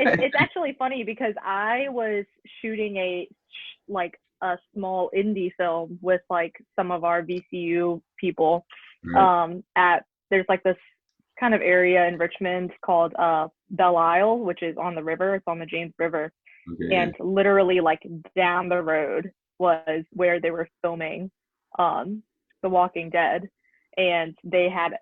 It's actually funny because I was shooting a small indie film with like some of our VCU people Right. at there's like this kind of area in Richmond called Belle Isle, which is on the river. It's on the James River, Okay. Yeah. and literally like down the road was where they were filming The Walking Dead, and they had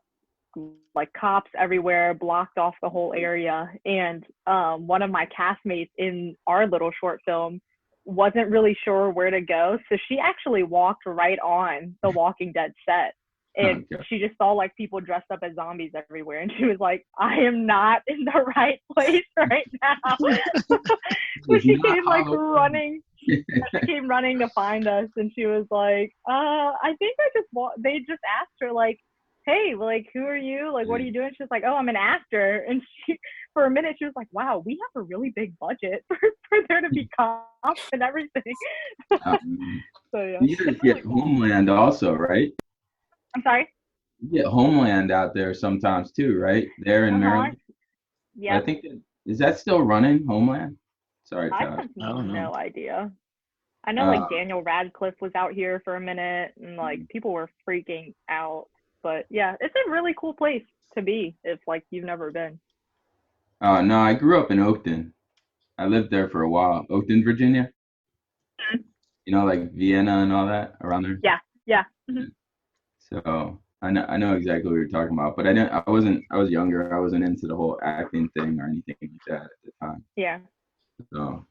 like cops everywhere, blocked off the whole area. And one of my castmates in our little short film wasn't really sure where to go. So she actually walked right on the Walking Dead set. And Okay. she just saw like people dressed up as zombies everywhere. And she was like, I am not in the right place right now. So It's she not came like Halloween. running. She came running to find us. And she was like, I think they just asked her like, hey, like, who are you? Like, what are you doing? She's like, oh, I'm an actor. And she, for a minute, she was like, wow, we have a really big budget for there to be cops and everything. Um, So, yeah, you guys it's get really cool. Homeland also, right? I'm sorry. You get Homeland out there sometimes too, right? There in Uh-huh. Maryland. I Yep. think is that still running, Homeland? Sorry, I Todd. have I don't know. no idea. I know, Uh, like, Daniel Radcliffe was out here for a minute, and, like, people were freaking out. But, yeah, it's a really cool place to be if, like, you've never been. no, I grew up in Oakton. I lived there for a while. Oakton, Virginia. You know, like Vienna and all that around there. Yeah. Yeah. Mm-hmm. So I know exactly what you're talking about, but I was younger. I wasn't into the whole acting thing or anything like that at the time. Yeah. So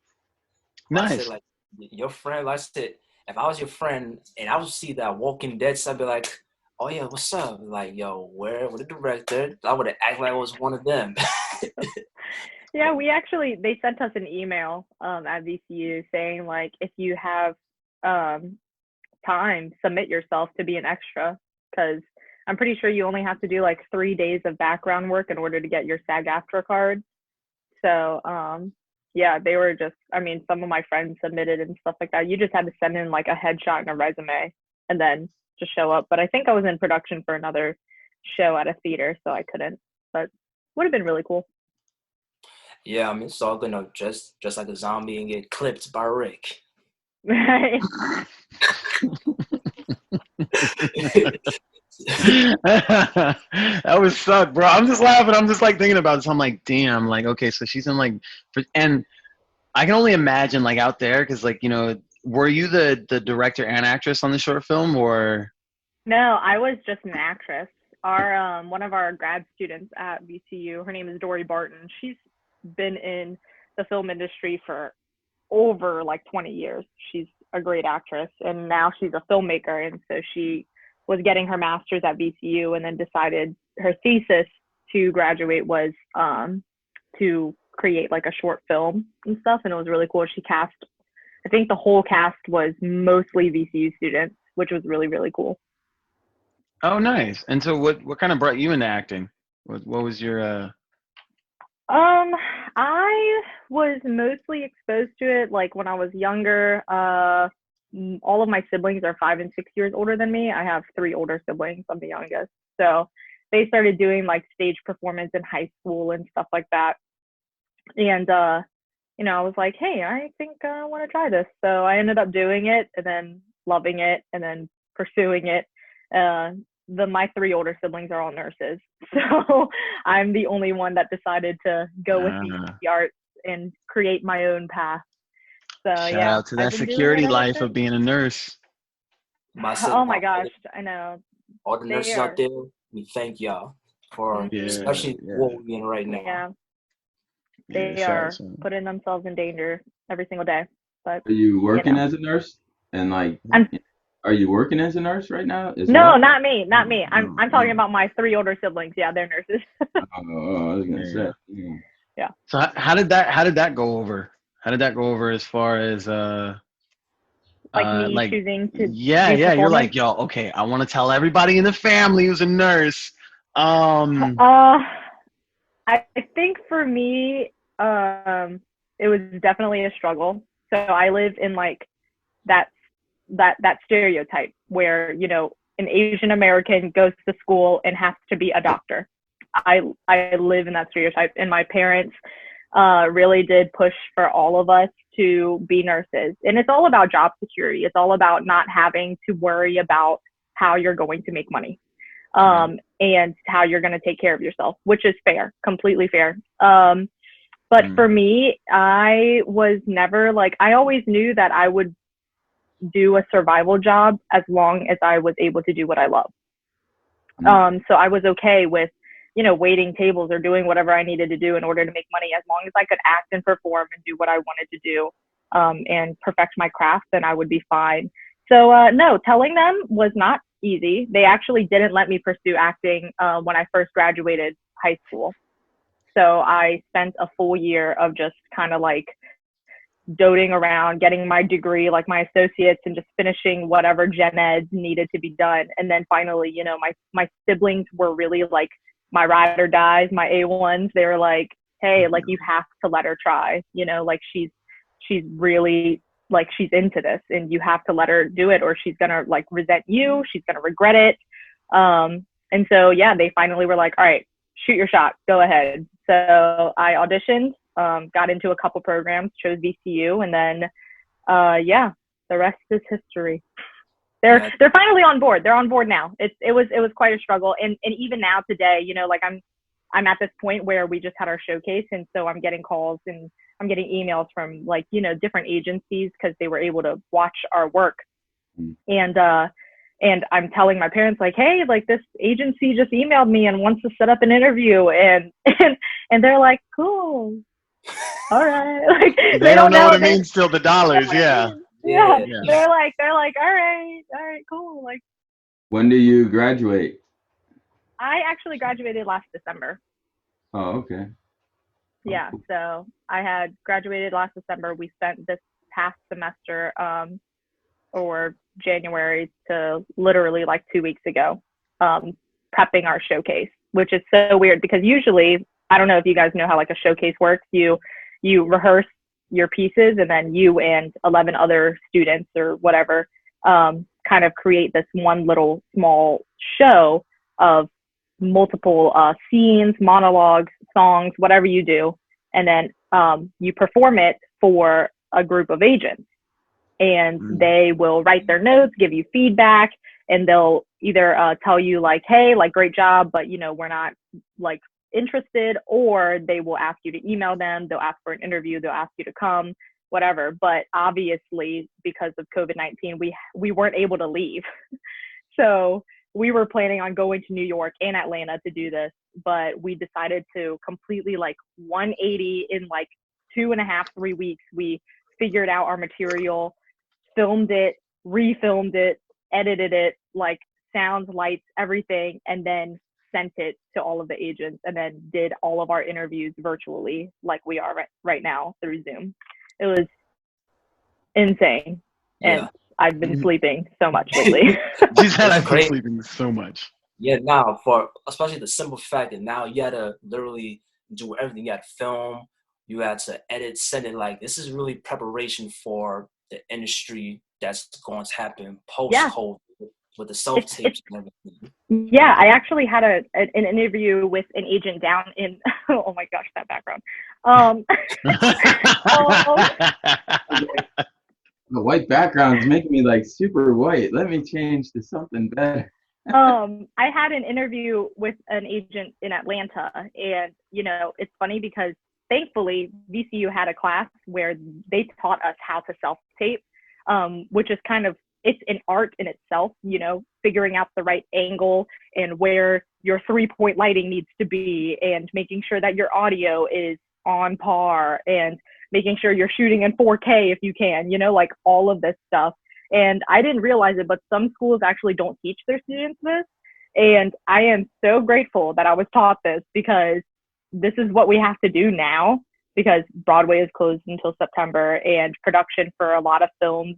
Well, I said, Nice. like, your friend, like I said, if I was your friend and I would see that Walking Dead, so I'd be like, oh, yeah, what's up? Like, yo, where the director? I would have acted like I was one of them. Yeah, they sent us an email at VCU saying, like, if you have time, submit yourself to be an extra, because I'm pretty sure you only have to do like 3 days of background work in order to get your SAG-AFTRA card. So yeah, they were just, I mean, some of my friends submitted and stuff like that. You just had to send in like a headshot and a resume and then just show up. But I think I was in production for another show at a theater, so I couldn't. But would have been really cool. Yeah, I mean, it's all gonna just like a zombie and get clipped by Rick. Right. That would suck, bro. I'm just laughing. I'm just like thinking about this. I'm like, damn. Like, okay, so she's in like, and I can only imagine like out there, because like, you know, were you the director and actress on the short film, or? No, I was just an actress. Our one of our grad students at VCU, her name is Dory Barton. She's been in the film industry for over like 20 years. She's a great actress, and now she's a filmmaker. And so she was getting her master's at VCU, and then decided her thesis to graduate was to create like a short film and stuff. And it was really cool. She cast, I think the whole cast was mostly VCU students, which was really, really cool. Oh, nice. And so what kind of brought you into acting? What was your I was mostly exposed to it like when I was younger. All of my siblings are 5 and 6 years older than me. I have 3 older siblings. I'm the youngest. So they started doing like stage performance in high school and stuff like that. And you know, I was like, hey, I think I want to try this. So I ended up doing it and then loving it and then pursuing it. My 3 older siblings are all nurses, so I'm the only one that decided to go with the arts and create my own path. So shout yeah, out to I've that been doing it security ever life since. of being a nurse. Oh my gosh, I know. All the nurses out there, we thank y'all for especially what we're in right now. Yeah, they are putting themselves in danger every single day. But are you working as a nurse? And like, are you working as a nurse right now? No, not me. I'm talking about my 3 older siblings. Yeah, they're nurses. I was gonna say. Yeah. So how did that go over? How did that go over as far as like choosing to yeah, you're like, yo, okay, I want to tell everybody in the family who's a nurse. I think for me, it was definitely a struggle. So I live in like that stereotype where, you know, an Asian American goes to school and has to be a doctor. I live in that stereotype, and my parents really did push for all of us to be nurses. And it's all about job security. It's all about not having to worry about how you're going to make money, and how you're going to take care of yourself, which is fair, completely fair. But for me, I was never like, I always knew that I would do a survival job as long as I was able to do what I love. So I was okay with, you know, waiting tables or doing whatever I needed to do in order to make money, as long as I could act and perform and do what I wanted to do, and perfect my craft, then I would be fine. So no, telling them was not easy. They actually didn't let me pursue acting when I first graduated high school. So I spent a full year of just kind of like doting around, getting my degree, like my associates, and just finishing whatever gen eds needed to be done. And then finally, you know, my siblings were really like my ride or dies, my A1s. They were like, hey, like, you have to let her try, you know, like she's really, like, she's into this, and you have to let her do it, or she's gonna like resent you, she's gonna regret it. And so yeah, they finally were like, all right, shoot your shot, go ahead. So I auditioned, got into a couple programs, chose VCU, and then yeah, the rest is history. They're finally on board. They're on board now. It was quite a struggle, and even now today, you know, like I'm at this point where we just had our showcase, and so I'm getting calls and I'm getting emails from, like, you know, different agencies because they were able to watch our work, and I'm telling my parents, like, hey, like, this agency just emailed me and wants to set up an interview, and they're like, cool, all right. Like, they don't know what it means till the dollars. Yeah. They're like, all right, cool. Like, when do you graduate? I actually graduated last December. Oh, okay. Yeah, cool. So I had graduated last December. We spent this past semester, or January to literally like 2 weeks ago, prepping our showcase, which is so weird because usually, I don't know if you guys know how like a showcase works. You rehearse your pieces, and then you and 11 other students or whatever kind of create this one little small show of multiple scenes, monologues, songs, whatever you do, and then you perform it for a group of agents, and they will write their notes, give you feedback, and they'll either tell you like, hey, like, great job, but, you know, we're not like interested, or they will ask you to email them, they'll ask for an interview, they'll ask you to come, whatever. But obviously, because of COVID-19, we weren't able to leave. So we were planning on going to New York and Atlanta to do this, but we decided to completely like 180 in like 2.5, 3 weeks. We figured out our material, filmed it, refilmed it, edited it, like sounds, lights, everything, and then sent it to all of the agents, and then did all of our interviews virtually, like we are right now through Zoom. It was insane. And I've been sleeping so much lately. She said I've been sleeping so much. Yeah, now, for especially the simple fact that now you had to literally do everything. You had to film, you had to edit, send it. Like, this is really preparation for the industry that's going to happen post-COVID with the self-tapes and everything. Yeah, I actually had an interview with an agent down in, oh my gosh, that background. The white background is making me like super white. Let me change to something better. I had an interview with an agent in Atlanta, and, you know, it's funny because thankfully VCU had a class where they taught us how to self-tape, which is kind of, it's an art in itself, you know, figuring out the right angle and where your 3-point lighting needs to be, and making sure that your audio is on par, and making sure you're shooting in 4K if you can, you know, like all of this stuff. And I didn't realize it, but some schools actually don't teach their students this. And I am so grateful that I was taught this, because this is what we have to do now, because Broadway is closed until September, and production for a lot of films,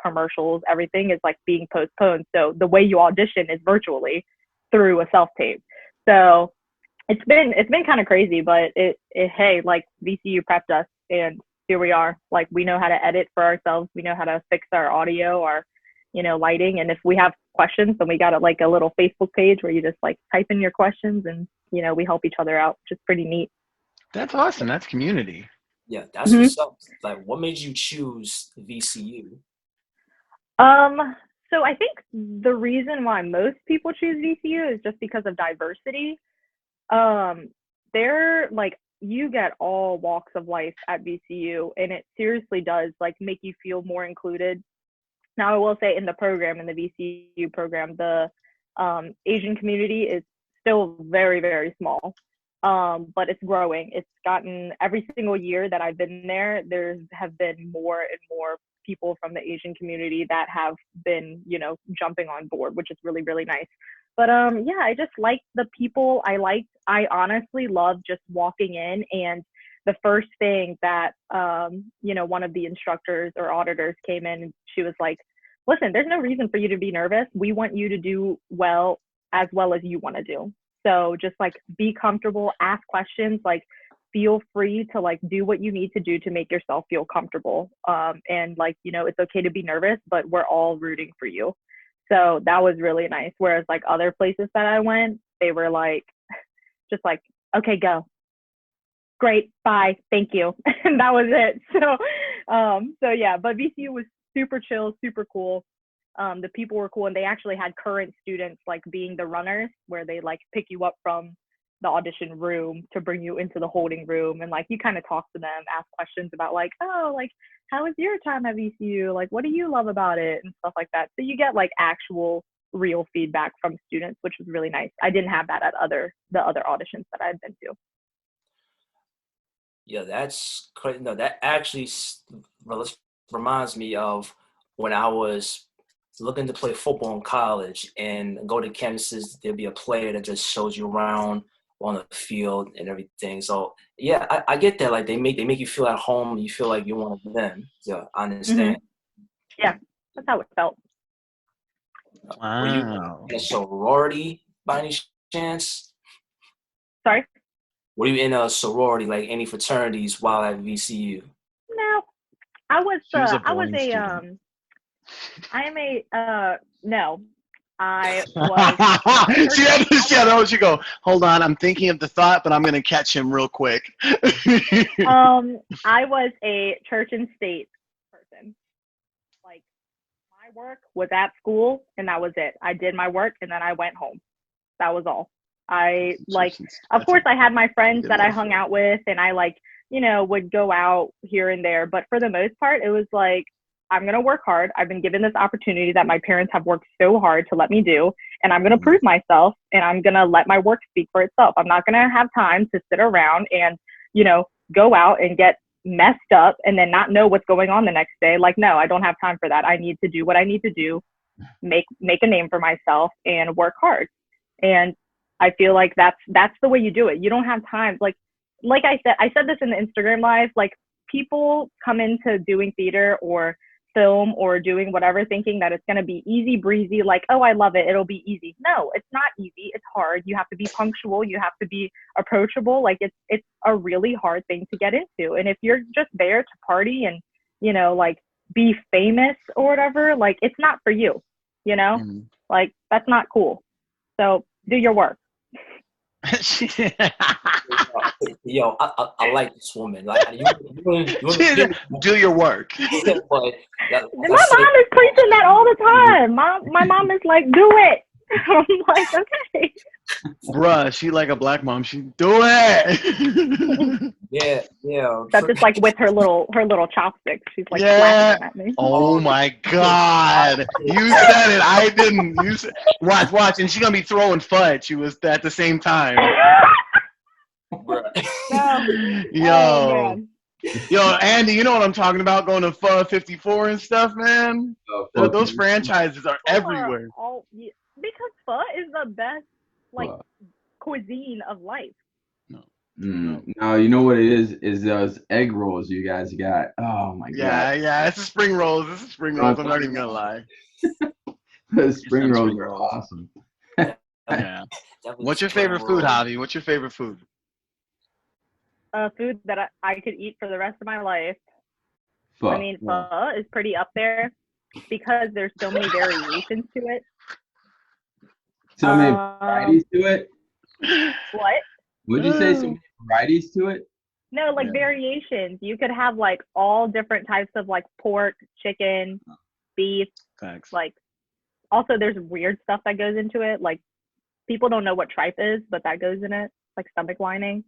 commercials, everything is like being postponed. So the way you audition is virtually through a self-tape. So it's been kind of crazy, but hey, like, VCU prepped us, and here we are. Like, we know how to edit for ourselves. We know how to fix our audio, our, you know, lighting. And if we have questions, then we got like a little Facebook page where you just like type in your questions, and, you know, we help each other out, which is pretty neat. That's awesome. That's community. Yeah, that's what's up. Like, what made you choose VCU? So I think the reason why most people choose VCU is just because of diversity. They're like, you get all walks of life at VCU, and it seriously does like make you feel more included. Now, I will say in the program, in the VCU program, the Asian community is still very, very small, but it's growing. It's gotten every single year that I've been there, there have been more and more people from the Asian community that have been, you know, jumping on board, which is really, really nice. But yeah, I just like the people. I honestly love just walking in, and the first thing that you know, one of the instructors or auditors came in and she was like, listen, there's no reason for you to be nervous. We want you to do well as you want to do. So just like be comfortable, ask questions, like feel free to like do what you need to do to make yourself feel comfortable. And like, you know, it's okay to be nervous, but we're all rooting for you. So that was really nice. Whereas like other places that I went, they were like, just like, okay, go. Great, bye, thank you. And that was it. So yeah, but VCU was super chill, super cool. The people were cool, and they actually had current students like being the runners, where they like pick you up from the audition room to bring you into the holding room, and like you kind of talk to them, ask questions about like, oh, like how was your time at VCU? Like, what do you love about it, and stuff like that. So you get like actual real feedback from students, which was really nice. I didn't have that at the other auditions that I've been to. Yeah, that's crazy. No, that actually reminds me of when I was looking to play football in college and go to campuses. There'd be a player that just shows you around on the field and everything. So yeah, I get that. Like they make you feel at home. You feel like you're one of them. Yeah, I understand. Yeah, that's how it felt. Were you Wow. in a sorority by any chance? Sorry? Were you in a sorority, like any fraternities while at VCU? No, I was Student. no, I was she go, hold on, I'm thinking of the thought, but I'm gonna catch him real quick. I was a church and state person. Like my work was at school, and that was it. I did my work and then I went home. That was all. I like, of course I had my friends that I hung out with, and I like, you know, would go out here and there, but for the most part it was like, I'm going to work hard. I've been given this opportunity that my parents have worked so hard to let me do, and I'm going to prove myself, and I'm going to let my work speak for itself. I'm not going to have time to sit around and, you know, go out and get messed up and then not know what's going on the next day. Like, no, I don't have time for that. I need to do what I need to do, make a name for myself and work hard. And I feel like that's the way you do it. You don't have time. Like I said this in the Instagram live, like people come into doing theater or film or doing whatever thinking that it's going to be easy breezy, like, oh, I love it, it'll be easy. No, it's not easy. It's hard. You have to be punctual. You have to be approachable. Like it's a really hard thing to get into. And if you're just there to party and, you know, like be famous or whatever, like it's not for you, you know, like that's not cool. So do your work. Yo, I like this woman. Like you do your work. But my mom is preaching that all the time. My mom is like, do it. I'm like, okay. Bruh, she like a black mom. She do it. Yeah. That's just like with her little chopsticks. She's like slapping them at me. Oh my God. You said it. I didn't. You said, watch. And she's going to be throwing fudge. She was at the same time. Yo, Andy, you know what I'm talking about? Going to Pho 54 and stuff, man. Those franchises are everywhere. Because pho is the best cuisine of life. No, you know what it is those egg rolls you guys got. Oh my God. Yeah, it's a spring rolls. I'm not even gonna lie. Those spring rolls are awesome. Yeah. What's your favorite food, Havy? What's your favorite food? Food that I could eat for the rest of my life. Pho. I mean, pho is pretty up there because there's so many variations to it. So many varieties to it? What? Would you say so many varieties to it? No, like Yeah. variations. You could have like all different types of like pork, chicken, beef. Thanks. Like, also there's weird stuff that goes into it. Like, people don't know what tripe is, but that goes in it, like stomach lining.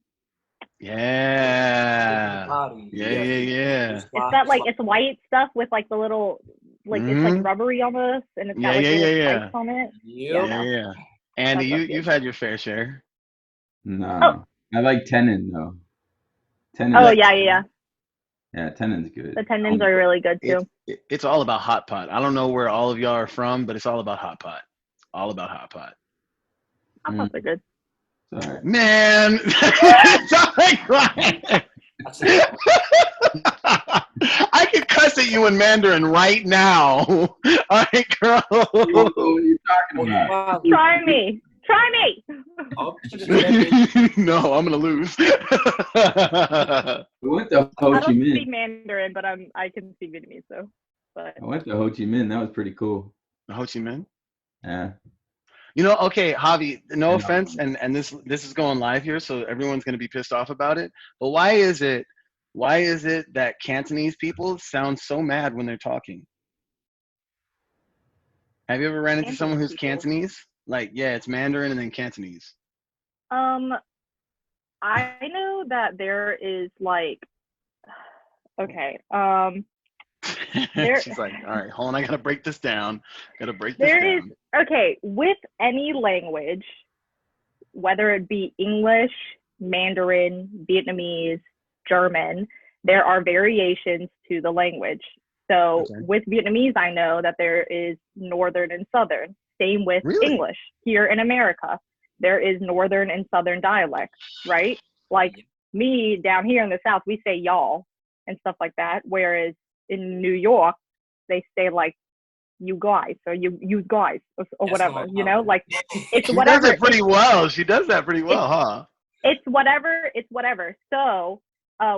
Yeah. Body. Yeah. It's that like it's white stuff with like the little like it's like rubbery almost, and it's got like little stripes on it. Yep. Yeah. Andy, That stuff's you've good. had your fair share. No, I like tenon though. Tenon. Oh yeah. Yeah, tenon's good. The tendons are really good too. It's all about hot pot. I don't know where all of y'all are from, but it's all about hot pot. All about hot pot. Hot pots are good. Sorry. Man, I could cuss at you in Mandarin right now. All right, girl. What are you talking about? Try me. Oh, No, I'm gonna lose. I went to Ho I Chi don't speak Minh. Mandarin, but I can speak Vietnamese, so. But I went to Ho Chi Minh. That was pretty cool. Ho Chi Minh. Yeah. You know, okay, Javi, no Yeah. offense, and this is going live here, so everyone's gonna be pissed off about it. But why is it that Cantonese people sound so mad when they're talking? Have you ever ran into someone who's Cantonese people. Cantonese? Like, yeah, it's Mandarin and then Cantonese. I know that there is like, okay, She's like, all right, hold on, I gotta break this down. there is, okay, with any language, whether it be English, Mandarin, Vietnamese, German, there are variations to the language. So with Vietnamese, I know that there is Northern and Southern. Same with English. Here in America, there is Northern and Southern dialects, right? Like me down here in the South, we say y'all and stuff like that. Whereas in New York, they say like you guys or you guys or whatever, you know, like it's whatever. She does it pretty well. She does that pretty well, huh? It's whatever. So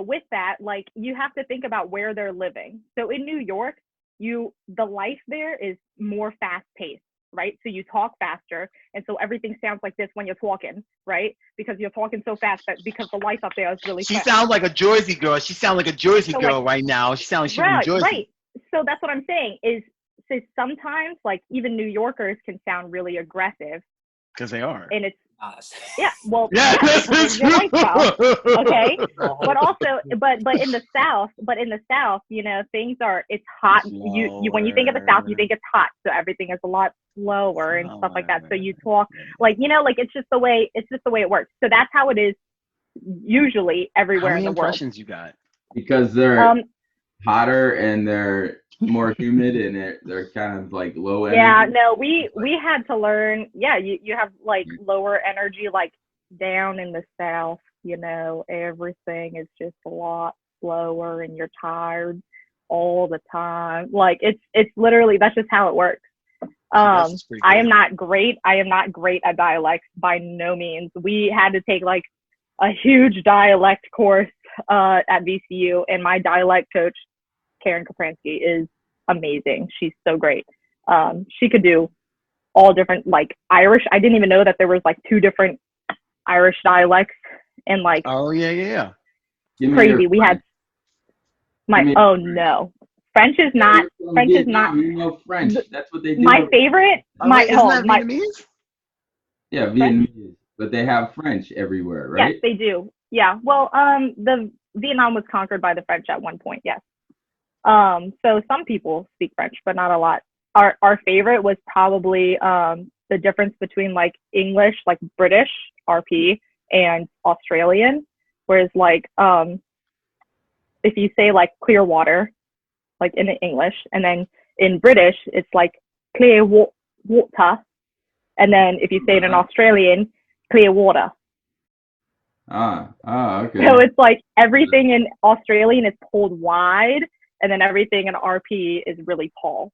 with that, like you have to think about where they're living. So in New York, the life there is more fast paced, right? So you talk faster, and so everything sounds like this when you're talking, right? Because you're talking so fast that because the life up there is really fast. She sounds like a Jersey girl. She sounds like a Jersey girl right now. She sounds like she's from Jersey. Right. So that's what I'm saying is, so sometimes like even New Yorkers can sound really aggressive. Because they are. And it's this is true. Okay, but also, but in the South, you know, things are, it's hot. You when you think of the South, you think it's hot, so everything is a lot slower and stuff like that. So you talk like, you know, like it's just the way it works. So that's how it is usually everywhere in the world. How many impressions you got? Because they're hotter and they're more humid and they're kind of like low energy. Yeah, no, we had to learn. Yeah, you have like lower energy, like down in the South, you know, everything is just a lot slower and you're tired all the time. Like it's literally, that's just how it works. I am not great at dialects by no means. We had to take like a huge dialect course at VCU, and my dialect coach, Karen Kapransky, is amazing. She's so great. She could do all different, like Irish. I didn't even know that there was like 2 different Irish dialects, and like crazy. We had no. French is not. You know French. That's what they do. My favorite. Vietnamese? Yeah, Vietnamese, but they have French everywhere, right? Yes, they do. Yeah. Well, the Vietnam was conquered by the French at one point. Yes. So some people speak French, but not a lot. Our favorite was probably the difference between like English, like British RP, and Australian. Whereas like if you say like clear water, like in English, and then in British it's like clear water, and then if you say it in Australian, clear water. Okay. So it's like everything in Australian is pulled wide, and then everything in RP is really tall.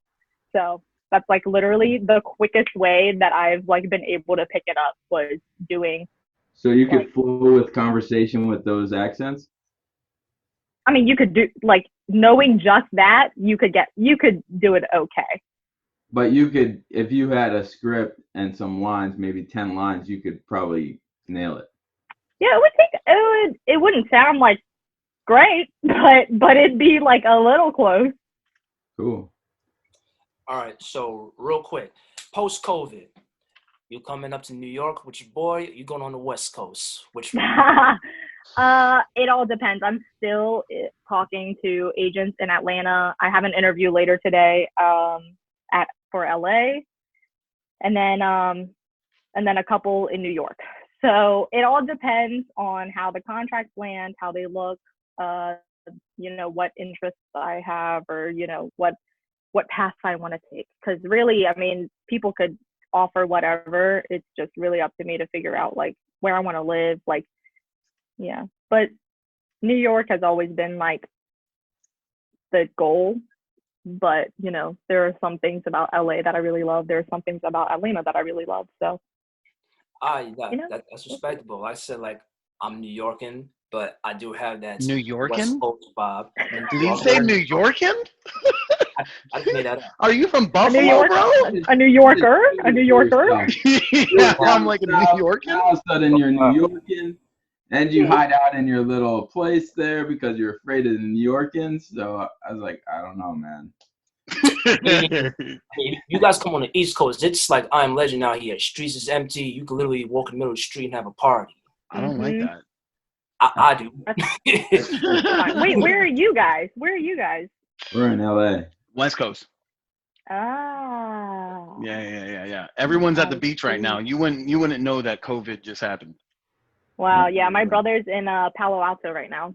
So that's like literally the quickest way that I've like been able to pick it up was doing. So you could flow with conversation with those accents? I mean, you could do, like, knowing just that, you could do it okay. But you could, if you had a script and some lines, maybe 10 lines, you could probably nail it. Yeah, it wouldn't sound like great, but it'd be like a little close. Cool. All right, so real quick, post-COVID, you coming up to New York with your boy? You going on the West Coast? Which one? It all depends. I'm still talking to agents in Atlanta. I have an interview later today for LA, and then a couple in New York. So it all depends on how the contracts land, how they look, what interests I have, or what paths I want to take. Because really, I mean, people could offer whatever. It's just really up to me to figure out like where I want to live, like. Yeah, but New York has always been like the goal. But there are some things about LA that I really love. There are some things about Atlanta that I really love. So, that's respectable. Like I said, like I'm New Yorkan, but I do have that New West Yorkan? Coast vibe. Did you say New Yorkan? I just made that up. Are you from a Buffalo, New York, bro? a New Yorker, a New Yorker. Yeah, I'm like a New Yorkan. All of a sudden you're New Yorkan, and you hide out in your little place there because you're afraid of the New Yorkans. So I was like, I don't know, man. You guys come on the East Coast. It's like I Am Legend out here. Streets is empty. You can literally walk in the middle of the street and have a party. I don't like that. I do. Wait, where are you guys? We're in LA. West Coast. Ah. Yeah. Everyone's at the beach right now. You wouldn't know that COVID just happened. Wow. Yeah, my brother's in Palo Alto right now.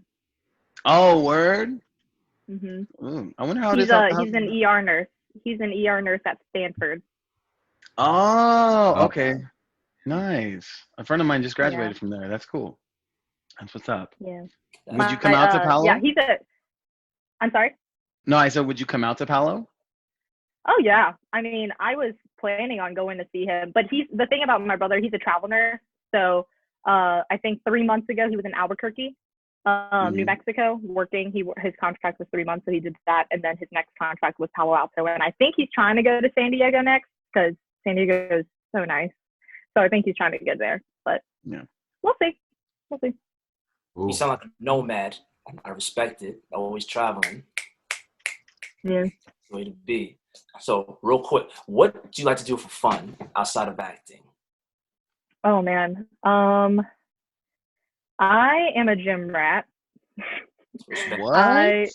Oh, word. Mhm. Ooh, I wonder how He's it is. he's an ER nurse. He's an ER nurse at Stanford. Oh, okay. Nice. A friend of mine just graduated from there. That's cool. That's what's up. Yeah. Would you come out to Palo? Yeah, I'm sorry? No, I said, would you come out to Palo? Oh, yeah. I mean, I was planning on going to see him. But the thing about my brother, he's a travel nurse. So I think 3 months ago, he was in Albuquerque, New Mexico, working. His contract was 3 months, so he did that. And then his next contract was Palo Alto. And I think he's trying to go to San Diego next because San Diego is so nice. So I think he's trying to get there. But yeah, we'll see. Ooh. You sound like a nomad. I respect it. Always traveling. Yeah. Way to be. So, real quick, what do you like to do for fun outside of acting? Oh man, I am a gym rat. What?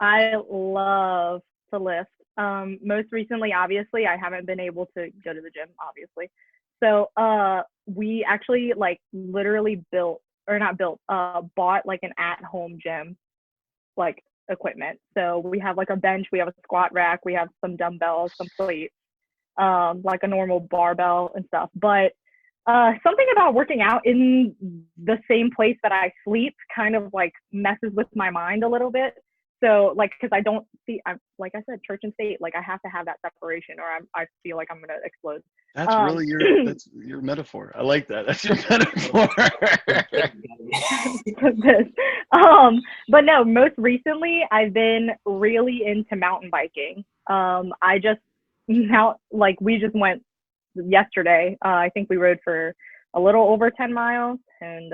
I love to lift. Most recently, obviously, I haven't been able to go to the gym, obviously. So, we actually literally bought like an at-home gym, like equipment. So we have like a bench, we have a squat rack, we have some dumbbells, some plates, like a normal barbell and stuff. But something about working out in the same place that I sleep kind of like messes with my mind a little bit. So because I don't see, like I said, church and state, like I have to have that separation or I feel like I'm gonna explode. That's really your metaphor. I like that. That's your metaphor. But no, most recently I've been really into mountain biking. We just went yesterday. I think we rode for a little over 10 miles and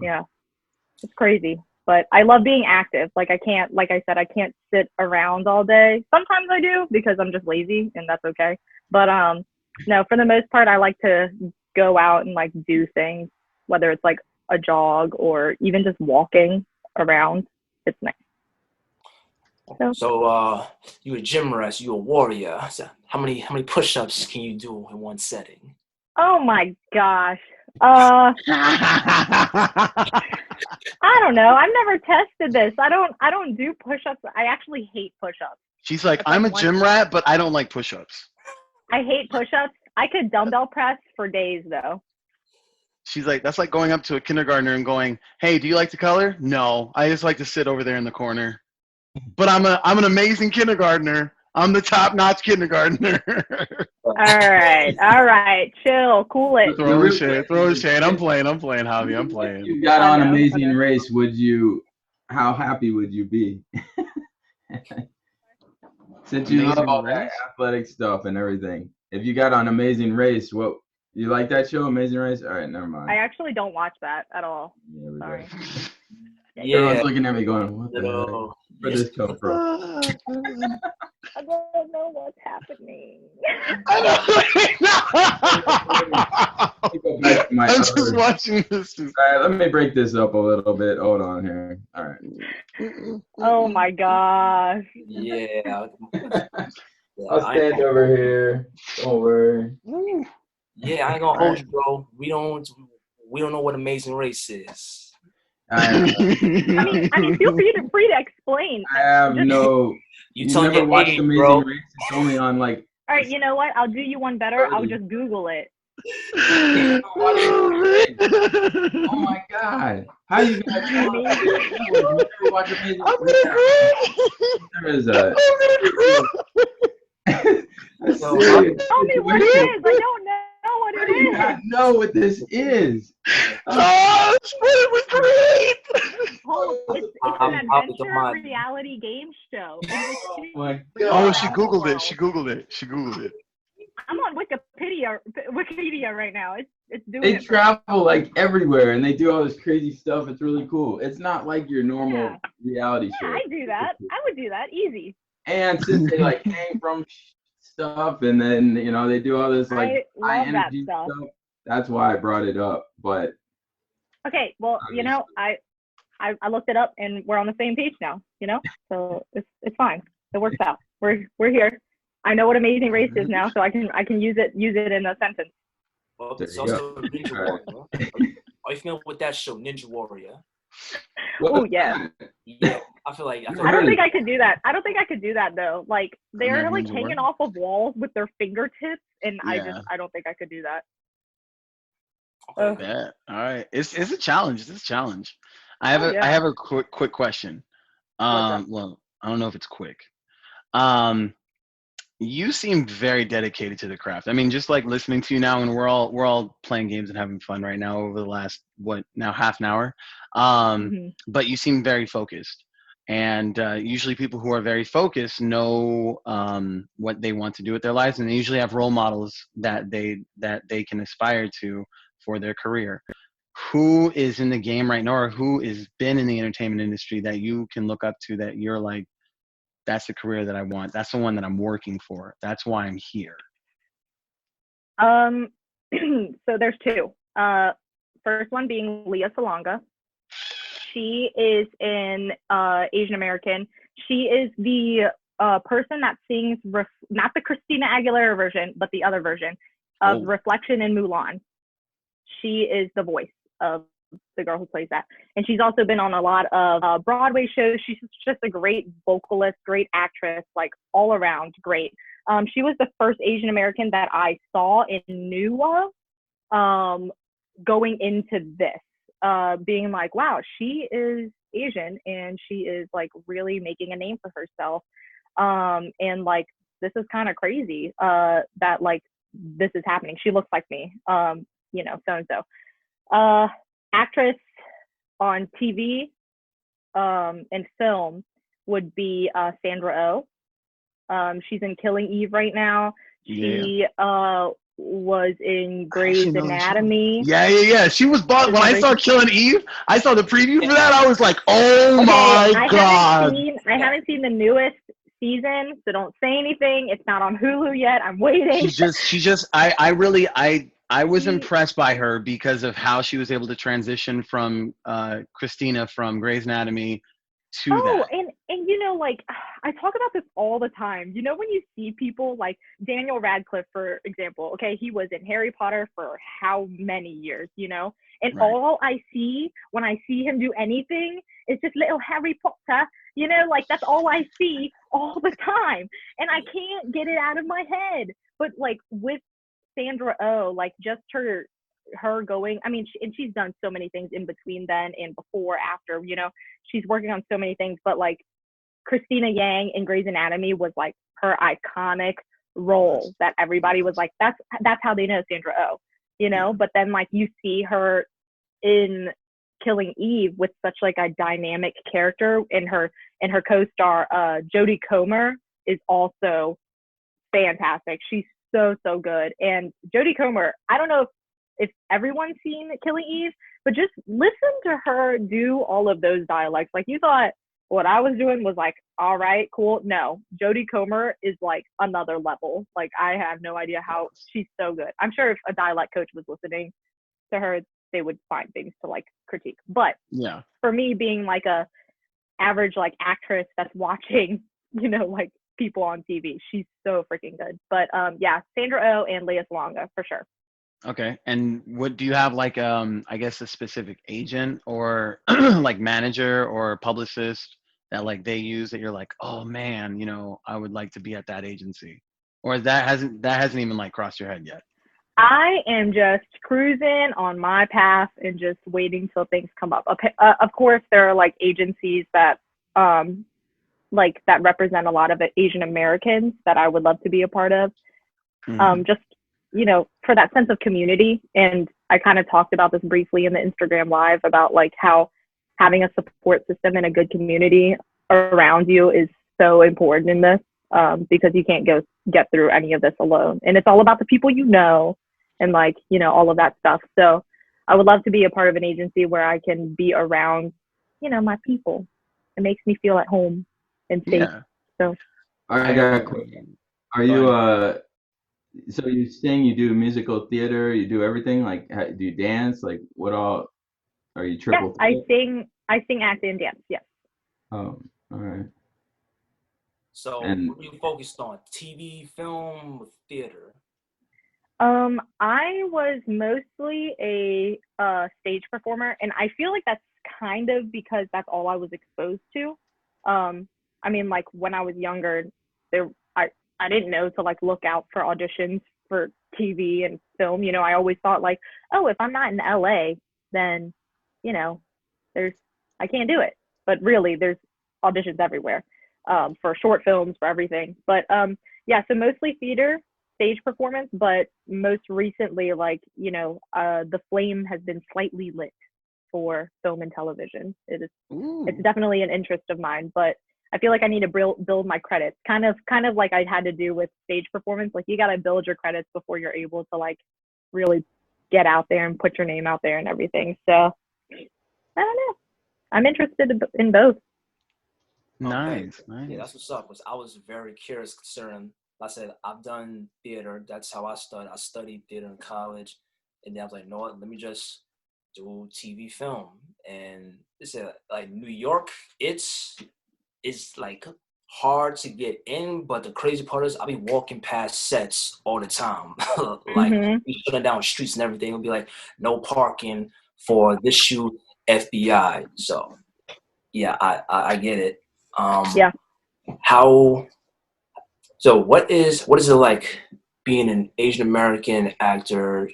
yeah, it's crazy. But I love being active. Like I can't sit around all day. Sometimes I do because I'm just lazy and that's okay. But no, for the most part, I like to go out and like do things, whether it's like a jog or even just walking around. It's nice. So you a gym rat, you a warrior. So how many push-ups can you do in one setting? Oh my gosh. I don't know. I've never tested this. I don't do push-ups. I actually hate push-ups. She's like, I'm a gym rat, but I don't like push-ups. I hate push-ups. I could dumbbell press for days though. She's like, that's like going up to a kindergartner and going, hey, do you like to color? No, I just like to sit over there in the corner. But I'm an amazing kindergartner. I'm the top-notch kindergartner. All right. Chill. Cool it. Throw shade. I'm playing, Havy. I'm playing. If you got on Amazing Race, how happy would you be? Since you love all that athletic stuff and everything. If you got on Amazing Race, what you like that show, Amazing Race? All right, never mind. I actually don't watch that at all. Yeah, sorry. Everyone's Yeah. looking at me going, what the heck? Little, Where'd this come from? I don't know what's happening. Let me go back to my I'm other- just watching this. All right, let me break this up a little bit. Hold on here. All right. Oh my gosh. yeah. I'll stand over here. Don't worry. Yeah, I ain't gonna hold you, bro. We don't know what Amazing Race is. I know. I mean, feel free to explain. I have no. You You've telling never your watched age, Amazing bro. Race? It's only on like. All right, you know what? I'll do you one better. I'll just Google it. Oh my God! How you guys Amazing. never watch Amazing I'm Race? gonna cry. There is a. That's Yo, serious Tell me what it situation. is. I don't know what How it do you not is. know what this is? Oh, it was great. It's I'm an out with the adventure mind. reality game show. In which Oh two my Oh, God! she googled it. She googled it. She googled it. I'm on Wikipedia right now. It's doing They it. travel like everywhere and they do all this crazy stuff. It's really cool. It's not like your normal Yeah. reality show. I do that. I would do that easy. And since they like came from stuff and then they do all this like I high love that energy stuff. that's why I brought it up. But Okay, well, I looked it up and we're on the same page now. So it's fine. It works out. We're here. I know what Amazing Race is now, so I can use it in a sentence. Well, There it's you also go. Ninja Warrior. Are you familiar with that show, Ninja Warrior? Oh yeah. Yeah, I feel like I don't think I could do that. I don't think I could do that though. Like they're American like Ninja hanging Warrior? off of walls with their fingertips, and Yeah. I don't think I could do that. Okay. Yeah. All right. It's a challenge. It's a challenge. I have Oh, yeah. I have a quick question. What's up? Well, I don't know if it's quick. You seem very dedicated to the craft. I mean, just like listening to you now, and we're all playing games and having fun right now over the last half an hour. But you seem very focused, and usually people who are very focused know what they want to do with their lives, and they usually have role models that they can aspire to for their career. Who is in the game right now, or who has been in the entertainment industry that you can look up to that you're like, that's the career that I want. That's the one that I'm working for. That's why I'm here. So there's two. First one being Leah Salonga. She is an Asian American. She is the person that sings not the Christina Aguilera version, but the other version of Reflection in Mulan. She is the voice of the girl who plays that. And she's also been on a lot of Broadway shows. She's just a great vocalist, great actress, like all around great. She was the first Asian American that I saw and knew of going into this, being like, wow, she is Asian and she is like really making a name for herself. And like, this is kind of crazy that like this is happening. She looks like me, so-and-so. Actress on TV and film would be Sandra Oh. She's in Killing Eve right now. She was in Grey's Anatomy. Yeah. She was bought when I saw Killing Eve. I saw the preview for that. I was like, oh my God. I haven't seen the newest season, so don't say anything. It's not on Hulu yet. I'm waiting. I was impressed by her because of how she was able to transition from Christina from Grey's Anatomy to that. And like I talk about this all the time. When you see people like Daniel Radcliffe, for example, okay, he was in Harry Potter for how many years, and Right. all I see when I see him do anything is just little Harry Potter, like that's all I see all the time. And I can't get it out of my head. But like with Sandra Oh, like just her going, I mean, and she's done so many things in between then and before, after, she's working on so many things, but like Christina Yang in Grey's Anatomy was like her iconic role that everybody was like, that's how they know Sandra Oh, but then like you see her in Killing Eve with such like a dynamic character, and her co-star Jodie Comer is also fantastic. She's so good. And Jodie Comer, I don't know if if everyone's seen Killing Eve, but just listen to her do all of those dialects. Like, you thought what I was doing was like, all right, cool. No, Jodie Comer is like another level. Like, I have no idea how she's so good. I'm sure if a dialect coach was listening to her, they would find things to like critique. But Yeah. for me, being like a average like actress that's watching, you know, like people on TV, she's so freaking good. But yeah, Sandra Oh and Lea Salonga for sure. Okay. And what do you have like I guess a specific agent or like manager or publicist that like they use that you're like, oh man, you know, I would like to be at that agency? Or that hasn't even like crossed your head yet? I am just cruising on my path and just waiting till things come up. Okay, of course, there are like agencies that like that represent a lot of Asian Americans that I would love to be a part of. Just, you know, for that sense of community. And I kind of talked about this briefly in the Instagram Live about like how having a support system and a good community around you is so important in this, because you can't get through any of this alone. And it's all about the people you know and like, you know, all of that stuff. So I would love to be a part of an agency where I can be around, you know, my people. It makes me feel at home and safe. Yeah. So I got a question. Are you so you're saying you do musical theater, you do everything? Like, do you dance? Like, what all? Are you yeah, triple I threat? sing, act, and dance. Yes. Oh, all right. So And what are you focused on? TV, film, theater? I was mostly a stage performer, and I feel like that's kind of because that's all I was exposed to. I mean, like when I was younger, there I didn't know to like look out for auditions for TV and film. You know, I always thought like, oh, if I'm not in LA, then, you know, I can't do it. But really, there's auditions everywhere, for short films, for everything. But yeah, so mostly theater, stage performance, but most recently, like, you know, the flame has been slightly lit for film and television. It's definitely an interest of mine, but I feel like I need to build my credits, kind of like I had to do with stage performance. Like, you got to build your credits before you're able to like really get out there and put your name out there and everything. So I don't know. I'm interested in both. Nice. Okay. Nice. Yeah, that's what's up. I was very curious concerning. Like I said, I've done theater. That's how I studied. I studied theater in college, and then I was like, you know what? Let me just do TV film. And it's like New York. It's like hard to get in, but the crazy part is I'll be walking past sets all the time. Like, we shutting down streets and everything. It'll be like no parking for this shoot, FBI. So yeah, I get it. Yeah. So what is it like being an Asian American actor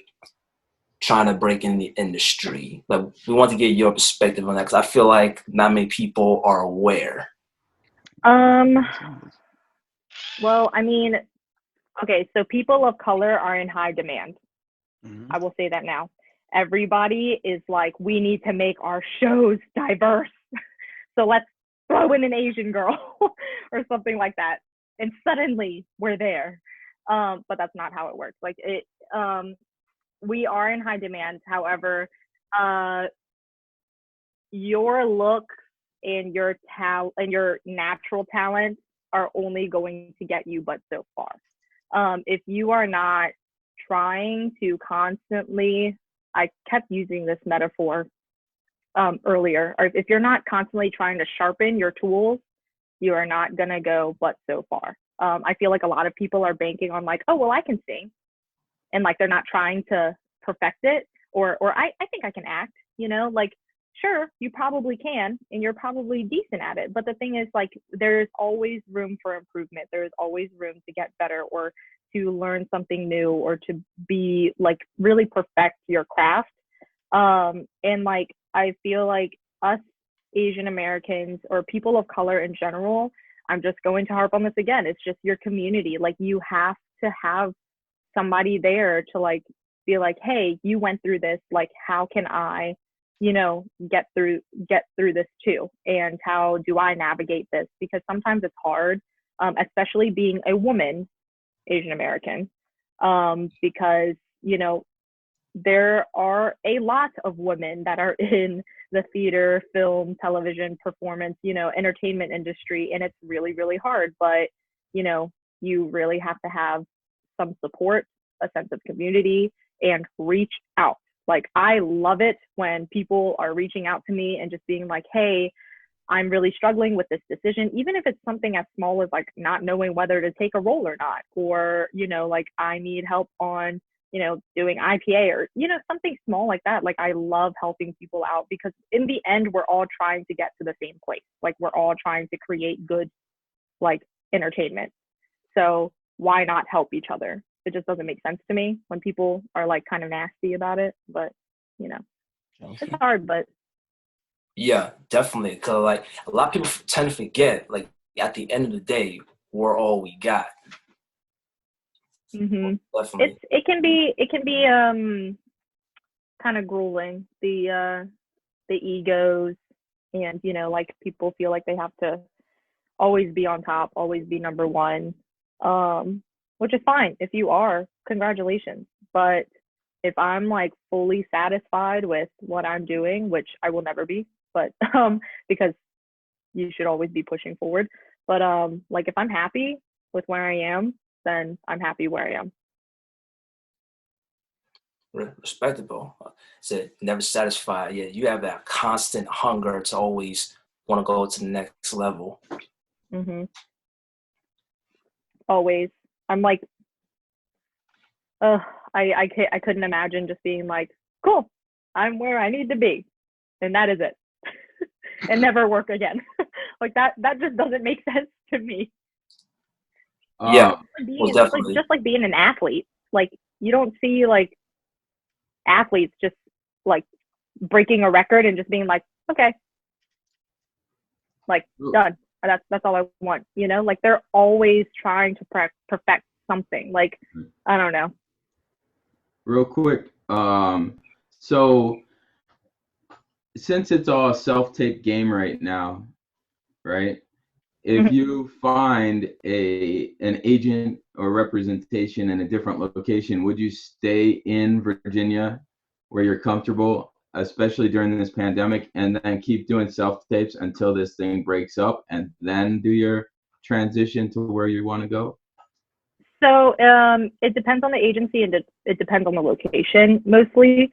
trying to break in the industry? Like, we want to get your perspective on that, because I feel like not many people are aware. Well, I mean, okay, so people of color are in high demand. I will say that now. Everybody is like, we need to make our shows diverse. So let's throw in an Asian girl or something like that. And suddenly we're there. But that's not how it works. Like, we are in high demand. However, your look and your talent and your natural talents are only going to get you but so far. If you are not trying to constantly, I kept using this metaphor earlier, or if you're not constantly trying to sharpen your tools, you are not going to go but so far. I feel like a lot of people are banking on like, oh, well, I can sing. And like, they're not trying to perfect it, or I think I can act, you know, like, sure, you probably can, and you're probably decent at it. But the thing is, like, there's always room for improvement. There's always room to get better, or to learn something new, or to be like really perfect your craft. And like, I feel like us Asian Americans, or people of color in general, I'm just going to harp on this again. It's just your community. Like, you have to have somebody there to like be like, hey, you went through this. Like, how can I, you know, get through this too? And how do I navigate this? Because sometimes it's hard, especially being a woman, Asian American, because, you know, there are a lot of women that are in the theater, film, television, performance, entertainment industry, and it's really, really hard. But, you really have to have some support, a sense of community, and reach out. Like, I love it when people are reaching out to me and just being like, hey, I'm really struggling with this decision, even if it's something as small as like not knowing whether to take a role or not, or, like I need help on, doing IPA or, something small like that. Like, I love helping people out because in the end, we're all trying to get to the same place. Like, we're all trying to create good, like, entertainment. So why not help each other? It just doesn't make sense to me when people are like kind of nasty about it, but it's hard, but. Yeah, definitely. Cause like a lot of people tend to forget, like at the end of the day, we're all we got. Mm-hmm. Definitely. It can be kind of grueling, the egos, and like people feel like they have to always be on top, always be number one, which is fine. If you are, congratulations. But if I'm like fully satisfied with what I'm doing, which I will never be, but because you should always be pushing forward. But like if I'm happy with where I am, then I'm happy where I am. Respectable. So never satisfied. Yeah, you have that constant hunger to always want to go to the next level. Mm-hmm. Always. I'm like, I couldn't imagine just being like, cool, I'm where I need to be, and that is it, and never work again. Like that just doesn't make sense to me. Yeah, it's just like being an athlete. Like, you don't see like athletes just like breaking a record and just being like, okay, like done. That's all I want. Like they're always trying to perfect something. Like, I don't know. Real quick, so since it's all a self-tape game right now, right? If you find an agent or representation in a different location, would you stay in Virginia where you're comfortable, especially during this pandemic, and then keep doing self-tapes until this thing breaks up and then do your transition to where you want to go? So it depends on the agency and it depends on the location mostly.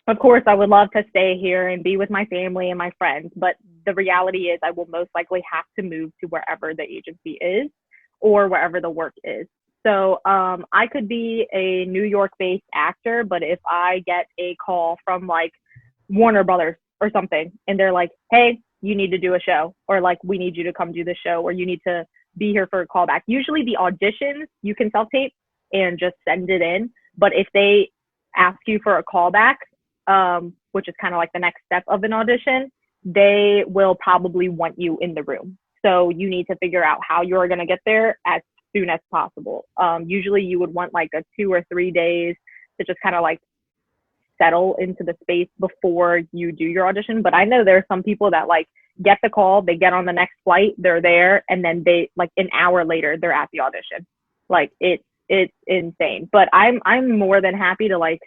Of course, I would love to stay here and be with my family and my friends, but the reality is I will most likely have to move to wherever the agency is or wherever the work is. So I could be a New York-based actor, but if I get a call from like Warner Brothers or something, and they're like, hey, you need to do a show, or like, we need you to come do the show, or you need to be here for a callback. Usually the auditions, you can self-tape and just send it in. But if they ask you for a callback, which is kind of like the next step of an audition, they will probably want you in the room. So you need to figure out how you're going to get there as soon as possible. Usually you would want like a 2 or 3 days to just kind of like settle into the space before you do your audition. But I know there are some people that like get the call, they get on the next flight, they're there, and then they like an hour later they're at the audition. Like it's insane. But I'm more than happy to like,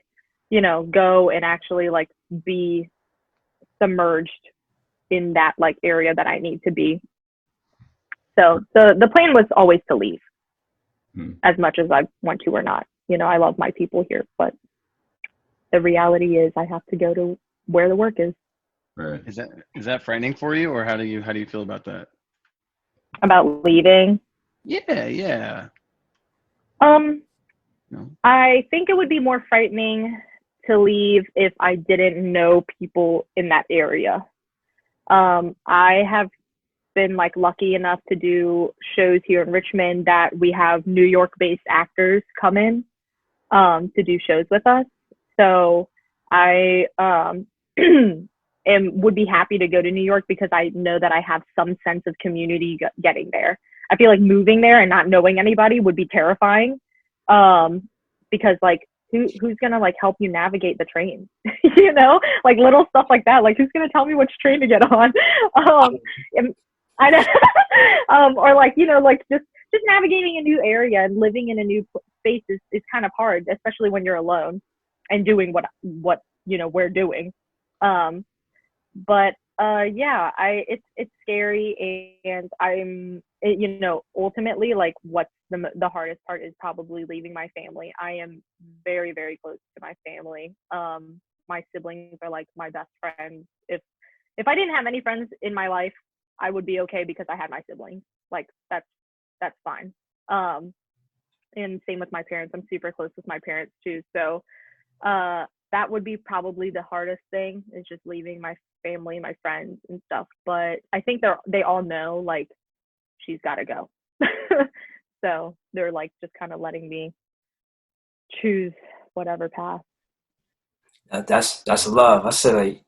go and actually like be submerged in that like area that I need to be. So the plan was always to leave as much as I want to or not. I love my people here, but the reality is I have to go to where the work is. Right. Is that frightening for you, or how do you feel about that? About leaving? Yeah. No. I think it would be more frightening to leave if I didn't know people in that area. I have been like lucky enough to do shows here in Richmond that we have New York-based actors come in to do shows with us. So I would be happy to go to New York because I know that I have some sense of community getting there. I feel like moving there and not knowing anybody would be terrifying, because like who's gonna like help you navigate the train? Like little stuff like that. Like who's gonna tell me which train to get on? I know, or like like just navigating a new area and living in a new space is kind of hard, especially when you're alone and doing what we're doing. But yeah, it's scary, and ultimately, like, what's the hardest part is probably leaving my family. I am very, very close to my family. My siblings are like my best friends. If I didn't have any friends in my life, I would be okay because I had my siblings. Like, that's fine. And same with my parents. I'm super close with my parents too. So that would be probably the hardest thing, is just leaving my family, my friends and stuff. But I think they all know, like, she's got to go. So they're like just kind of letting me choose whatever path. That's love. I said, like,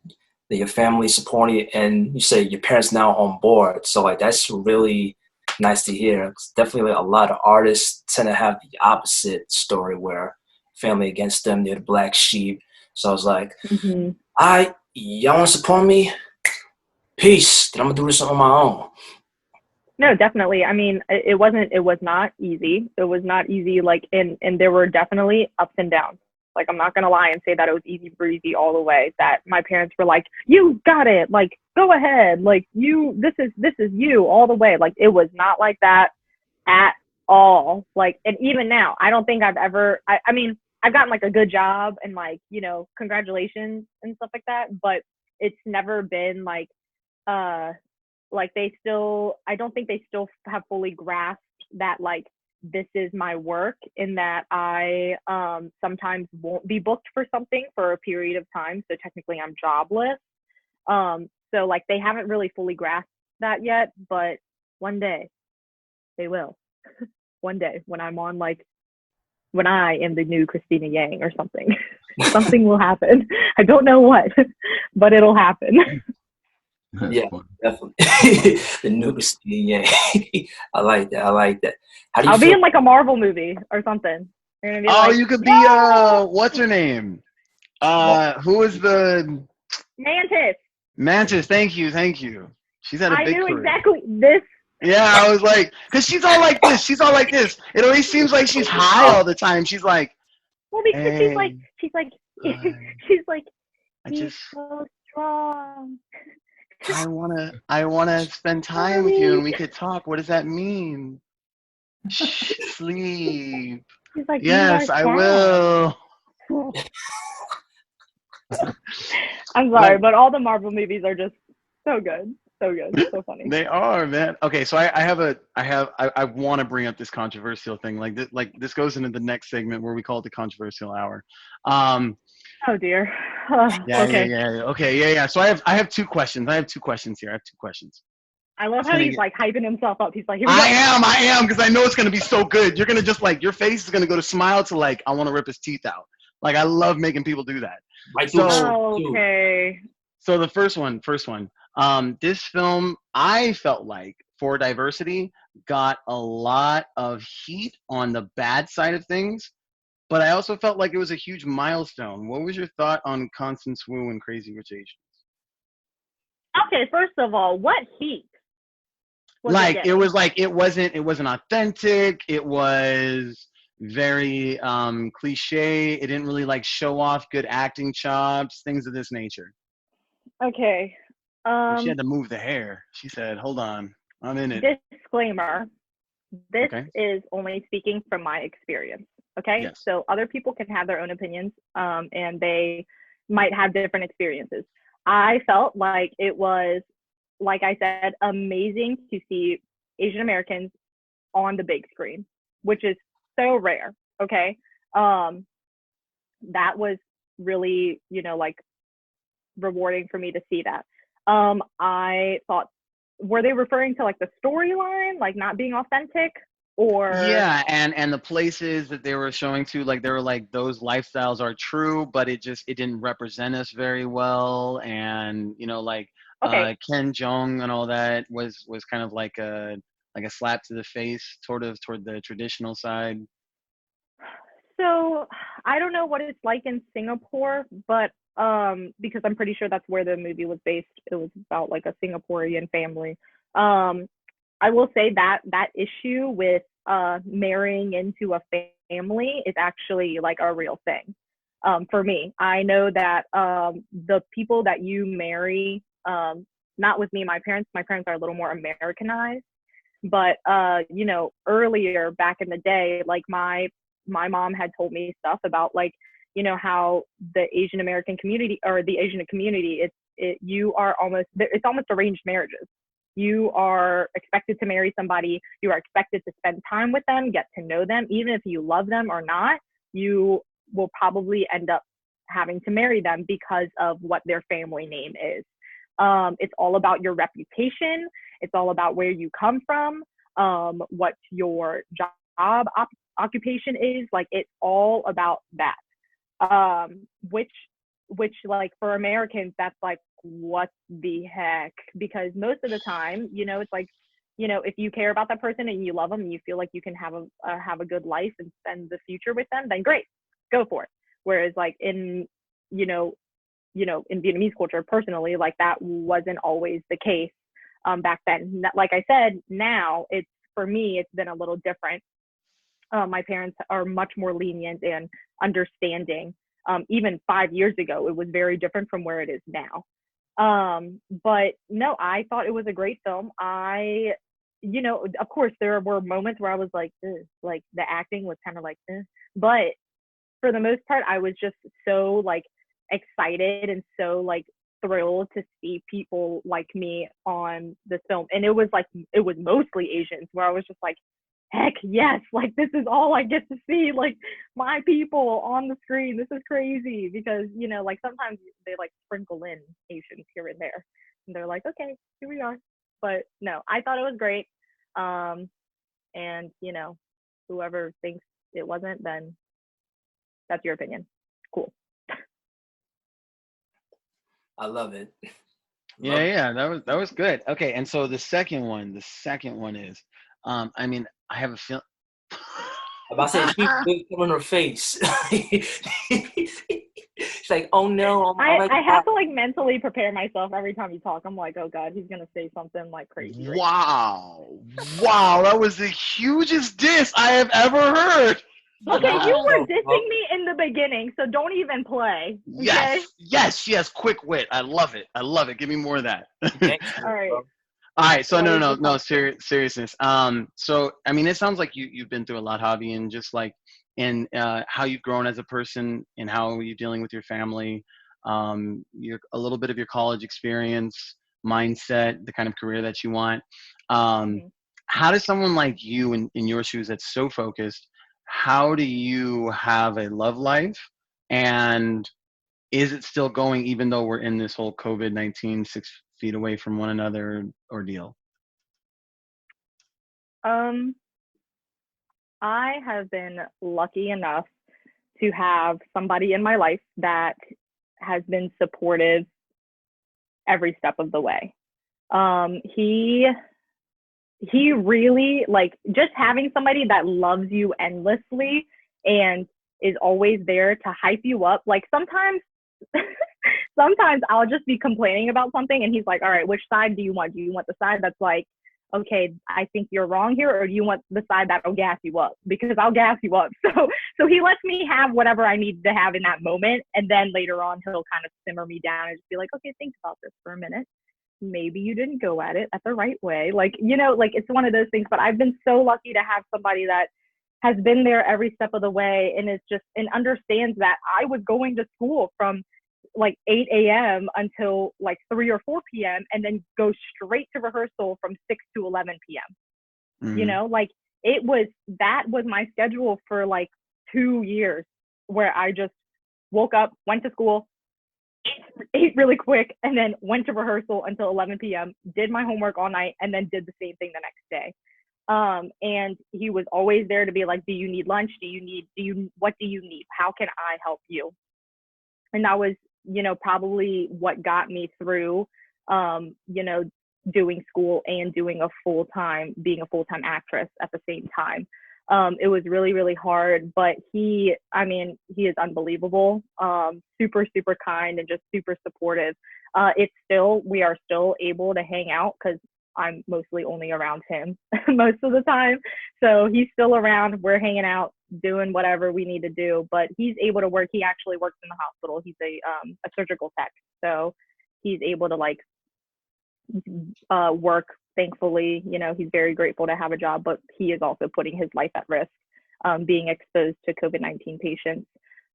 that your family supporting you, and you say your parents now on board. So, like, that's really nice to hear. 'Cause definitely, like, a lot of artists tend to have the opposite story where family against them, they're the black sheep. So I was like, Mm-hmm. y'all want to support me? Peace. Then I'm gonna do this on my own. No, definitely. I mean, it was not easy. It was not easy. Like, and there were definitely ups and downs. Like, I'm not going to lie and say that it was easy breezy all the way, that my parents were like, you got it. Like, go ahead. Like, this is you all the way. Like, it was not like that at all. Like, and even now, I don't think I've ever, I mean, I've gotten like a good job and, like, congratulations and stuff like that, but it's never been like I don't think they still have fully grasped that, like, this is my work, in that I sometimes won't be booked for something for a period of time. So technically I'm jobless. So, like, they haven't really fully grasped that yet, but one day they will. One day when I'm on, like, when I am the new Christina Yang or something, something will happen. I don't know what, but it'll happen. That's Yeah, funny. definitely. The new Christina. Yeah. I like that. How do you I'll be feel? in, like, a Marvel movie or something. You're gonna be Oh, like, you could be yeah, what's her name? Who is the Mantis. Mantis? Thank you. She's had a I big knew career. exactly this. Yeah, I was like, because she's all like this. She's all like this. It always seems like she's high all the time. She's like, Well, because she's like, hey, uh, she's like, I he's just, so strong. I wanna spend time with you and we could talk. What does that mean? Shh, sleep. He's like, you are Yes, I sad. will. I'm sorry, Like, but all the Marvel movies are just so good, so funny. they are, man. Okay, so I want to bring up this controversial thing. Like this goes into the next segment where we call it the controversial hour. Oh dear. Yeah. Okay. Okay, yeah. So I have two questions. I have two questions here. I love It's how gonna he's get, like hyping himself up. He's like, here we go. I am, because I know it's gonna be so good. You're gonna just, like, your face is gonna go to smile to, like, I want to rip his teeth out. Like, I love making people do that. Right through So Oh, okay. so the first one. This film, I felt like, for diversity, got a lot of heat on the bad side of things, but I also felt like it was a huge milestone. What was your thought on Constance Wu and Crazy Rich Asians? Okay, first of all, what heat was it Like, it getting? was like, it wasn't authentic. It was very cliche. It didn't really, like, show off good acting chops, things of this nature. Okay. She had to move the hair. She said, hold on, I'm in it. Disclaimer. This Okay. is only speaking from my experience. Okay. Yes. So other people can have their own opinions, and they might have different experiences. I felt like it was, like I said, amazing to see Asian Americans on the big screen, which is so rare. Okay. That was really, like, rewarding for me to see that. I thought, were they referring to, like, the storyline, like, not being authentic, or? Yeah, and the places that they were showing to, like, they were like, those lifestyles are true, but it didn't represent us very well. And, like, Okay. Ken Jeong and all that was kind of like a slap to the face, sort of, toward the traditional side. So I don't know what it's like in Singapore, but because I'm pretty sure that's where the movie was based. It was about, like, a Singaporean family. I will say that issue with marrying into a family is actually like a real thing. For me, I know that the people that you marry, not with me, my parents are a little more Americanized, but you know, earlier back in the day, like my mom had told me stuff about, like, you know, how the Asian American community, or the Asian community, it's almost arranged marriages. You are expected to marry somebody. You are expected to spend time with them, get to know them. Even if you love them or not, you will probably end up having to marry them because of what their family name is. It's all about your reputation. It's all about where you come from, what your job occupation is. Like, it's all about that. Which like for Americans, that's like, what the heck? Because most of the time, you know, it's like, you know, if you care about that person and you love them and you feel like you can have a good life and spend the future with them, then great, go for it. Whereas like in, you know, in Vietnamese culture, personally, like that wasn't always the case back then. Like I said, now for me, it's been a little different. My parents are much more lenient and understanding. Even 5 years ago, it was very different from where it is now. But no, I thought it was a great film. You know, of course, there were moments where I was like, ugh, like the acting was kind of like, ugh. But for the most part, I was just so like excited and so like thrilled to see people like me on this film. And it was mostly Asians, where I was just like, heck yes, like this is all I get to see, like my people on the screen. This is crazy. Because, you know, like sometimes they like sprinkle in Asians here and there, and they're like, okay, here we are. But no, I thought it was great. And you know, whoever thinks it wasn't, then that's your opinion. Cool. I love it. Yeah, that was good. Okay, and so the second one is, I mean, I have a feeling. I'm about to say, she's big on her face. She's like, oh no. I have to like mentally prepare myself every time you talk. I'm like, oh God, he's gonna say something like crazy. Right wow, that was the hugest diss I have ever heard. Okay, you were dissing me in the beginning, so don't even play. Okay? Yes. Quick wit. I love it. Give me more of that. All right. All right. So no, seriousness. So I mean, it sounds like you've been through a lot, Havy, and just like in how you've grown as a person and how you're dealing with your family, a little bit of your college experience, mindset, the kind of career that you want. How does someone like you in your shoes that's so focused? How do you have a love life, and is it still going even though we're in this whole COVID-19 6 feet away from one another ordeal? I have been lucky enough to have somebody in my life that has been supportive every step of the way. He really, like, just having somebody that loves you endlessly and is always there to hype you up. Like sometimes I'll just be complaining about something and he's like, all right, which side do you want? Do you want the side that's like, okay, I think you're wrong here, or do you want the side that'll gas you up? Because I'll gas you up. So he lets me have whatever I need to have in that moment. And then later on, he'll kind of simmer me down and just be like, okay, think about this for a minute. Maybe you didn't go at it at the right way. Like, you know, like it's one of those things. But I've been so lucky to have somebody that has been there every step of the way and is just, and understands that I was going to school from like 8 a.m. until like 3 or 4 p.m. and then go straight to rehearsal from 6 to 11 p.m. You know, like that was my schedule for like 2 years, where I just woke up, went to school, ate really quick, and then went to rehearsal until 11 p.m., did my homework all night, and then did the same thing the next day. And he was always there to be like, do you need lunch? What do you need? How can I help you? And that was, you know, probably what got me through, you know, doing school and being a full-time actress at the same time. It was really, really hard, but he is unbelievable, super, super kind and just super supportive. We are still able to hang out because I'm mostly only around him most of the time. So he's still around. We're hanging out, doing whatever we need to do. But he's able to work. He actually works in the hospital. He's a surgical tech. So he's able to like work. Thankfully, you know, he's very grateful to have a job, but he is also putting his life at risk, being exposed to COVID-19 patients.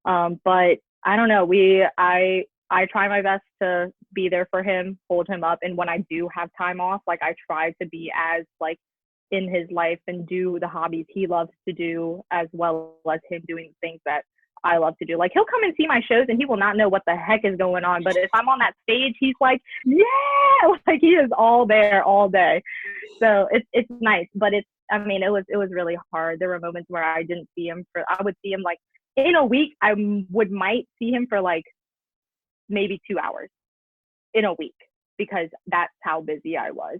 But I don't know. I try my best to be there for him, hold him up. And when I do have time off, like I try to be as like in his life and do the hobbies he loves to do, as well as him doing things that I love to do. Like he'll come and see my shows and he will not know what the heck is going on. But if I'm on that stage, he's like, yeah, like he is all there all day. So it's nice, but it was really hard. There were moments where I didn't see him I would see him like in a week. I might see him for like maybe 2 hours in a week because that's how busy I was.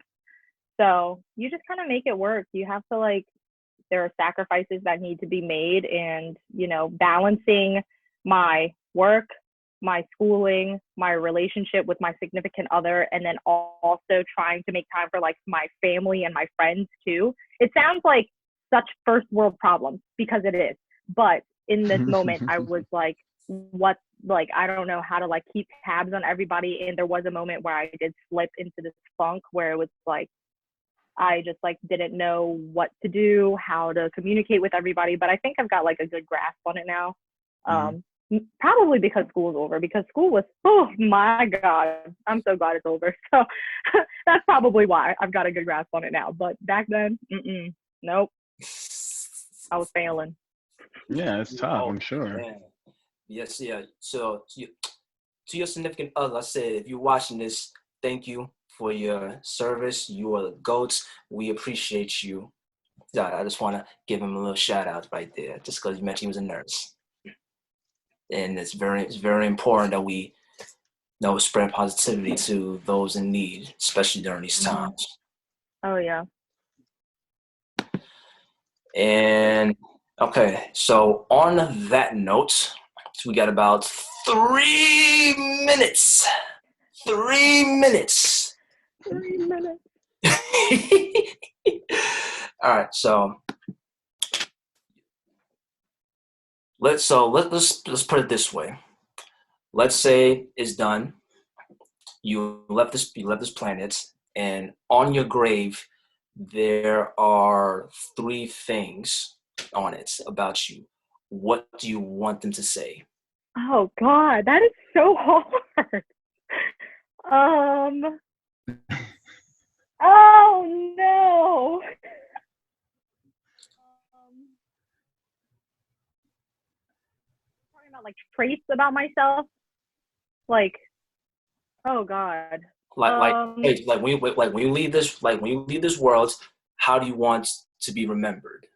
So you just kind of make it work. You have to like, there are sacrifices that need to be made, and, you know, balancing my work, my schooling, my relationship with my significant other, and then also trying to make time for like my family and my friends too. It sounds like such first world problems because it is, but in this moment I was like, what, like, I don't know how to like keep tabs on everybody. And there was a moment where I did slip into this funk where it was like, I just like didn't know what to do, how to communicate with everybody. But I think I've got like a good grasp on it now. Probably because school's over, because school was, oh my God, I'm so glad it's over. So that's probably why I've got a good grasp on it now. But back then, nope, I was failing. Yeah, it's tough, I'm sure. Man. Yes, yeah. So to your significant other, I said, if you're watching this, thank you for your service. You are the GOATs. We appreciate you. I just want to give him a little shout out right there, just because you mentioned he was a nurse. And it's very important that we spread positivity to those in need, especially during these times. Oh yeah. And okay, so on that note, we got about 3 minutes. 3 minutes. 3 minutes. All right, so let's put it this way. Let's say it's done. You left this planet, and on your grave there are 3 things on it about you. What do you want them to say? Oh God, that is so hard. Oh no. Talking about like traits about myself. Like, oh God. When you leave this world, how do you want to be remembered?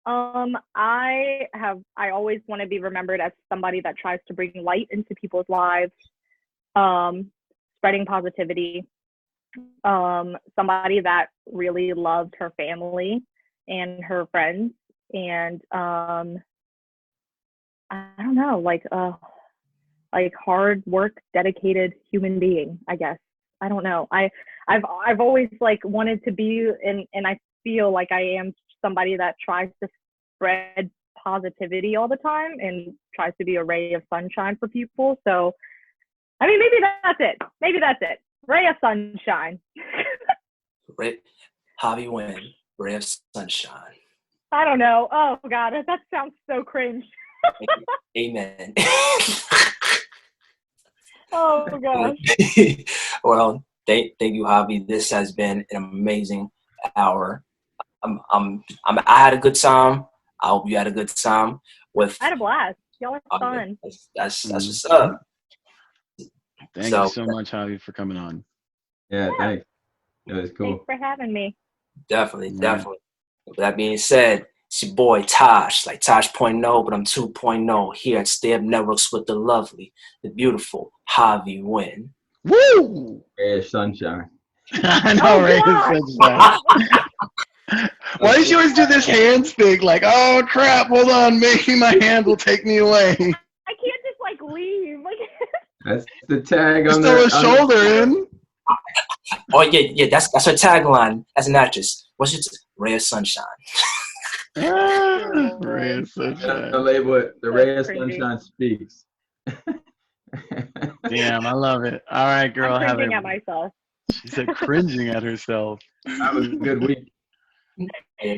I always want to be remembered as somebody that tries to bring light into people's lives, spreading positivity, somebody that really loved her family and her friends, and I don't know, like hard work, dedicated human being, I guess. I don't know. I've always like wanted to be, and I feel like I am somebody that tries to spread positivity all the time and tries to be a ray of sunshine for people. So, I mean, maybe that's it. Ray of sunshine. Havy Win, ray of sunshine. I don't know. Oh God, that sounds so cringe. Amen. Oh gosh. Well, thank you, Havy. This has been an amazing hour. I had a good time. I hope you had a good time. I had a blast. Y'all are fun. That's what's up. Thank you so much, Havy, for coming on. Yeah, thanks. It was cool. Thanks for having me. Definitely. With that being said, it's your boy Tosh, like Tosh.0, but I'm 2.0 here at Stay Up Networks with the lovely, the beautiful Havy Win. Woo! Ray of sunshine. I know, Ray of sunshine. Why does she always do this hands thing? Like, oh crap, hold on, maybe my hand will take me away. I can't just like leave. Like That's the tag just on throw the a shoulder in. Oh yeah, that's her tagline as an actress. What's your ray of sunshine? Ray of The sunshine. label it, the ray of That's cringy. sunshine speaks. Damn, I love it. All right, girl. I'm cringing at myself. She said cringing at herself. Have a good week.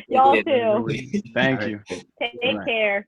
Y'all Yeah. too. Thank All you. right. Take All right. care.